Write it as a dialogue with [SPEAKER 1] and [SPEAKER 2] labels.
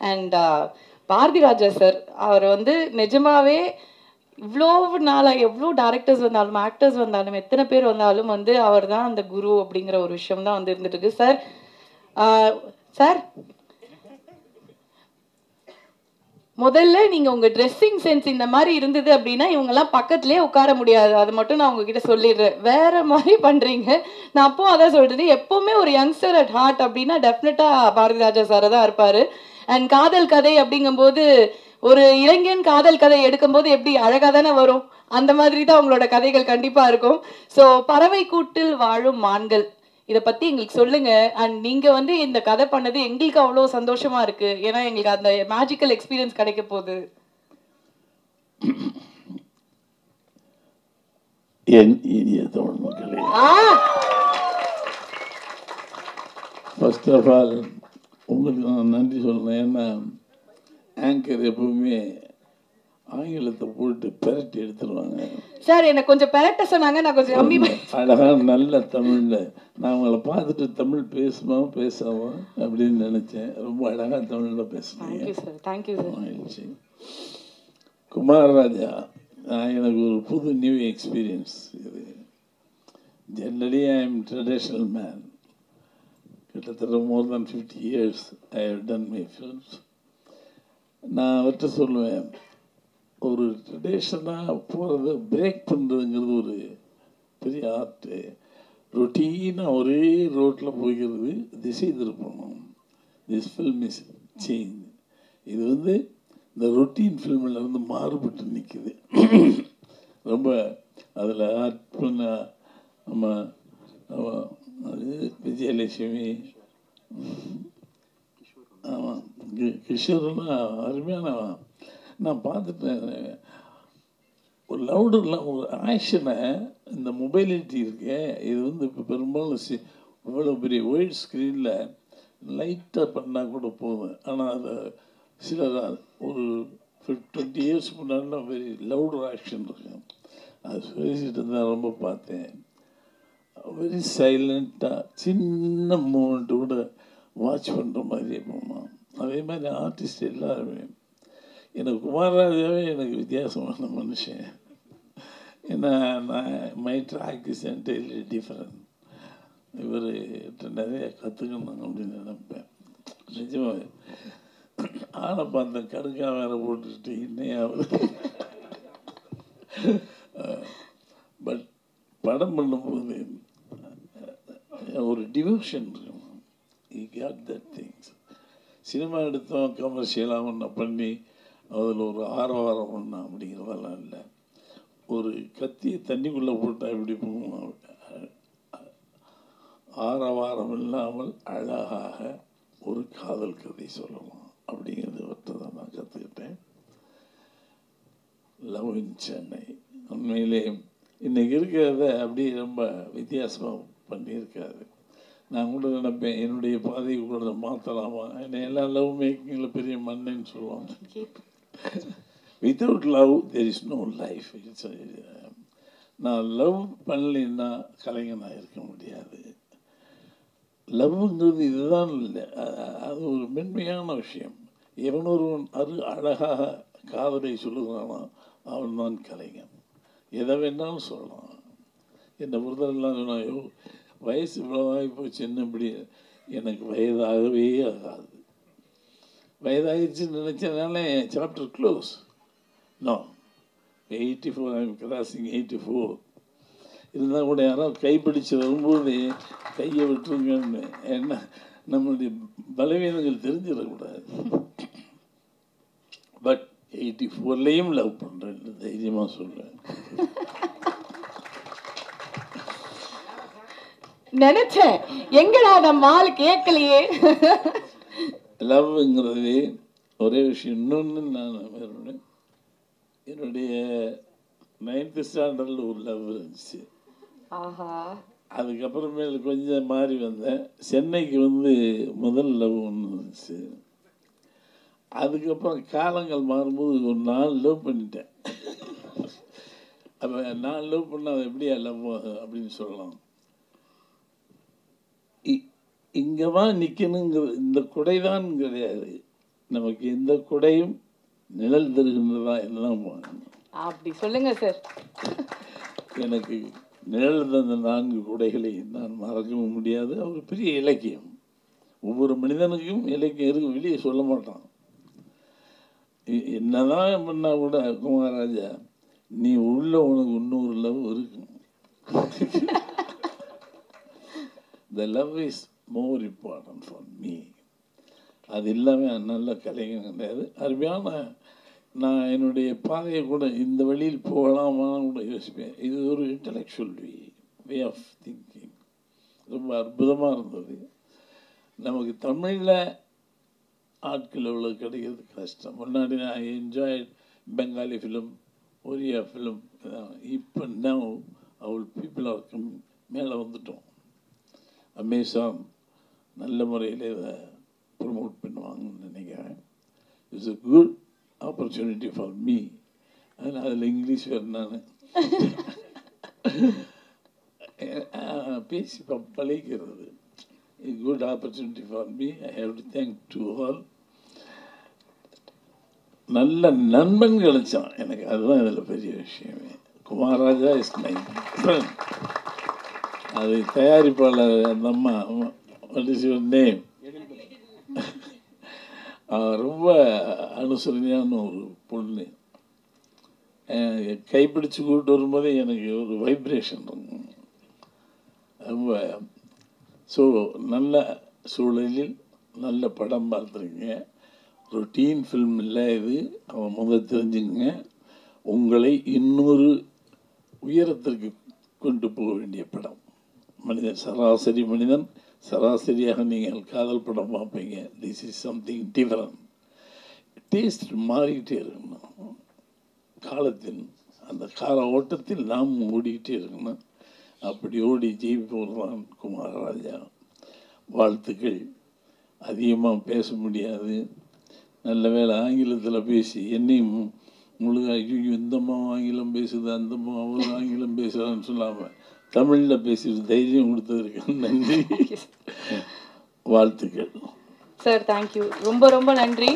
[SPEAKER 1] And Bharathi Raja sir, அவர் வந்து நிஜமாவே இவ்வளோ நாளாக எவ்வளோ டேரக்டர்ஸ் வந்தாலும் ஆக்டர்ஸ் வந்தாலும் எத்தனை பேர் வந்தாலும் வந்து அவர் தான் அந்த குரு அப்படிங்கிற ஒரு விஷயம் தான் வந்து இருந்துட்டு இருக்கு. சார் சார் முதல்ல நீங்க உங்க ட்ரெஸ்ஸிங் சென்ஸ் இந்த மாதிரி இருந்தது அப்படின்னா இவங்கெல்லாம் பக்கத்துலேயே உட்கார முடியாது. அது மட்டும் நான் உங்ககிட்ட சொல்லிடுறேன். வேற மாதிரி பண்றீங்க. நான் அப்போ அதான் சொல்றது, எப்பவுமே ஒரு யங்ஸ்டர் அட் ஹார்ட் அப்படின்னா டெஃபினட்டா பாரதி ராஜா சார் தான் இருப்பாரு. அண்ட் காதல் கதை அப்படிங்கும்போது ஒரு இளைஞன் காதல் கதை எடுக்கும்போது எப்படி அழகா தானே வரும், அந்த மாதிரி தான் உங்களோட கதைகள் கண்டிப்பா இருக்கும். ஸோ பறவை கூட்டில் வாழும் மான்கள் இதை பத்தி எங்களுக்கு சொல்லுங்க. அண்ட் நீங்க வந்து இந்த கதை பண்ணது எங்களுக்கு அவ்வளோ சந்தோஷமா இருக்கு. ஏன்னா எங்களுக்கு அந்த மேஜிக்கல் எக்ஸ்பீரியன்ஸ் கிடைக்க போகுது.
[SPEAKER 2] என் இனிய தமிழ் மக்களே, ஃபர்ஸ்ட் ஆஃப் ஆல் உங்களுக்கு நான் நன்றி சொல்லணும். ஏன்னா ஆங்கர் எப்பவுமே ஆங்கிலத்தை போட்டு பெரட்டி எடுத்துருவாங்க.
[SPEAKER 1] சார் எனக்கு கொஞ்சம் பெரட்ட சொன்னாங்க, நான் கொஞ்சம் கம்மி
[SPEAKER 2] அழகாக நல்ல தமிழில் நான் உங்களை பார்த்துட்டு தமிழ் பேசாமா அப்படின்னு நினச்சேன். ரொம்ப அழகாக தமிழில் பேசுனீங்க.
[SPEAKER 1] தேங்க்யூ
[SPEAKER 2] ஆயிடுச்சு. குமார் ராஜா எனக்கு ஒரு புது நியூ எக்ஸ்பீரியன்ஸ் இது. Generally I am traditional man. கிட்டத்தட்ட more than 50 years I have done my films. நான் அவர்கிட்ட சொல்லுவேன், ஒரு ட்ரெடிஷனாக போகிறத பிரேக் பண்ணுறதுங்கிறது ஒரு பெரிய ஆர்ட்டு. ரொட்டீனாக ஒரே ரோட்டில் போய்க்கிறது திசை திருப்பணும். This film is change. இது வந்து இந்த ரொட்டீன் ஃபில்மில் இருந்து மாறுபட்டு நிற்குது. ரொம்ப அதில் ஆர்ட் பண்ண நம்ம அது விஜயலட்சுமி, ஆமாம் கிஷோர்லாம் அருமையானவன். நான் பார்த்துட்டேன். ஒரு லவுடெல்லாம் ஒரு ஆக்ஷனை இந்த மொபைலிட்டி இருக்கு. இது வந்து இப்போ பெரும்பாலும் இவ்வளோ பெரிய ஒயிட் ஸ்க்ரீனில் லைட்டாக பண்ணால் கூட போதும். ஆனால் அதை சில ஒரு 20 years முன்னாடிலாம் வெரி லவுடர் ஆக்ஷன் இருக்கு. அது பேசிட்டு தான் ரொம்ப பார்த்தேன். வெரி சைலண்ட்டாக சின்ன மூமெண்ட்டு கூட வாட்ச் பண்ணுற மாதிரியே போகணும். அதே மாதிரி ஆர்டிஸ்ட் எல்லாருமே. எனக்கு குமாரராஜாவே எனக்கு வித்தியாசமான மனுஷன். ஏன்னா நான் my track is entirely different. இவர்கிட்ட நிறைய கற்றுக்கணும் அப்படின்னு நினைப்பேன். நிஜமாக ஆளை பார்த்த கடுக்கா வேற போட்டுட்டு இன்னையாவது. பட் படம் பண்ணும்போது ஒரு டிவோஷன் இருக்கணும். You got that things. Cinema எடுத்தோம் கமர்ஷியலாக ஒன்று பண்ணி அதில் ஒரு ஆரவாரம் ஒன்றா அப்படிங்கிறதெல்லாம் இல்லை. ஒரு கத்தியை தண்ணிக்குள்ளே போட்டால் எப்படி போகும், ஆரவாரம் இல்லாமல் அழகாக ஒரு காதல் கதை சொல்லலாம் அப்படிங்கிறது ஒருத்தர் தான் நான் கற்றுக்கிட்டேன். லவ் இன் சென்னை உண்மையிலே இன்றைக்கி இருக்கிறத அப்படி ரொம்ப வித்தியாசமாக பண்ணியிருக்காரு. நான் கூட நினைப்பேன் என்னுடைய பாதையை கூட மாற்றலாமா. என்னை எல்லாம் லவ் மேக்கிங்கில் பெரிய மண்ணுன்னு சொல்லுவாங்க. Without love there is no life. நான் லவ் பண்ணலைன்னா கலைஞனாக இருக்க முடியாது. லவ்ங்கிறது இதுதான் இல்லை, அது ஒரு மென்மையான விஷயம். எவனொருவன் அழகாக காதலை சொல்லுகிறானோ அவன் தான் கலைஞன். எதை வேணாலும் சொல்லலாம். என்னை பொறுத்தவரெல்லாம் சொன்னாயோ வயசு இவ்வளவாகி போச்சு என்ன இப்படி. எனக்கு வயதாகவே ஆகாது. வயதாகிடுச்சுன்னு நினச்சதுனால chapter close. No, 84, I'm crossing 84. இருந்தால் கூட யாராவது கைப்பிடிச்சு வரும்போது கையை விட்டுருங்கன்னு. ஏன்னா நம்மளுடைய பலவீனங்கள் தெரிஞ்சிடக்கூடாது. பட் 84லையும் லவ் பண்ணுறேன்னு தைரியமாக சொல்கிறேன்.
[SPEAKER 1] நினைச்சேன் எங்கடா நம்ம ஆள் கேட்கலையே.
[SPEAKER 2] லவ்ங்கிறது ஒரே விஷயம். இன்னொன்று நான் என்னுடைய 9th ஸ்டாண்டர்டில் ஒரு லவ் இருந்துச்சு. அதுக்கப்புறமேல கொஞ்சம் மாறி வந்தேன். சென்னைக்கு வந்து முதல் லவ் ஒன்று இருந்துச்சு. அதுக்கப்புறம் காலங்கள் மாறும்போது ஒரு 4 லவ் பண்ணிட்டேன். அப்போ 4 லவ் பண்ணால் அது எப்படியா லவ் அப்படின்னு சொல்லலாம். இங்கே தான் நிற்கணுங்கிற இந்த குடைதான் கிடையாது. நமக்கு எந்த குடையும் நிழல் தருகின்றதா என்னதான்
[SPEAKER 1] அப்படி சொல்லுங்க சார்.
[SPEAKER 2] எனக்கு நிழல் தந்த 4 குடைகளை நான் மறக்கவும் முடியாது. ஒரு பெரிய இலக்கியம். ஒவ்வொரு மனிதனுக்கும் இலக்கியம் இருக்கு, வெளியே சொல்ல மாட்டான். என்னதான் பண்ணா கூட குமாரராஜா, நீ உள்ள உனக்கு இன்னொரு லவ் இருக்கு. The love is more important for me. அது இல்லாமல் நல்ல கலைஞன் கிடையாது. அருமையான நான் என்னுடைய பாதையை கூட இந்த வழியில் போகலாமான்னு கூட யோசிப்பேன். இது ஒரு இன்டலெக்சுவல் வே ஆஃப் திங்கிங். ரொம்ப அற்புதமாக இருந்தது. நமக்கு தமிழில் ஆட்கள் எவ்வளோ கிடைக்கிறது கஷ்டம். முன்னாடி நான் enjoy Bengali film, Oriya film. இப்போ நவ் அவள் பீப்புள் ஆர் கம் மேலே வந்துட்டோம். அமேசான் நல்ல முறையில் இதை ப்ரொமோட் பண்ணுவாங்கன்னு நினைக்கிறேன். It's a good opportunity for me. அதனால் அதில் இங்கிலீஷ் வேறு நான் பேசி பழகிறது. Good opportunity for me. I have to thank to all. நல்ல நண்பன் கிடைச்சான் எனக்கு, அதுதான் இதில் பெரிய விஷயமே. Kumararaja is my friend. அது தயாரிப்பாளர் அந்த அம்மா, வாட் இஸ் யுவர் நேம், ரொம்ப அனுசரணையான ஒரு பொண்ணு. கைப்பிடிச்சு கூப்பிட்டு வரும்போதே எனக்கு ஒரு வைப்ரேஷன் இருக்கும் ரொம்ப. ஸோ நல்ல சூழலில் நல்ல படம் பார்த்துருங்க. ரொட்டீன் ஃபில்ம் இல்லை இது. அவன் முதல் தெரிஞ்சுங்க, உங்களை இன்னொரு உயரத்திற்கு கொண்டு போக வேண்டிய படம். மனிதன் சராசரி மனிதன், சராசரியாக நீங்கள் காதல் படம் பார்ப்பீங்க. This is something different. Taste மாறிக்கிட்டே இருக்கணும். காலத்தின் அந்த கால ஓட்டத்தில் நாம் ஓடிக்கிட்டே இருக்கணும். அப்படி ஓடி ஜெயிப்பவர் தான் குமாரராஜா. வாழ்த்துக்கள். அதிகமாக பேச முடியாது. நல்ல வேளை ஆங்கிலத்தில் பேசி என்னையும் முழுக ஐயோ இந்தம்மா ஆங்கிலம் பேசுது, அந்தம்மா அவர் ஆங்கிலம் பேசுகிறான்னு சொல்லாமல் தமிழில் பேசுகிற தைரியம் கொடுத்ததற்கு நன்றி. வாழ்த்துக்கள்
[SPEAKER 1] சார். தேங்க்யூ. ரொம்ப ரொம்ப நன்றி.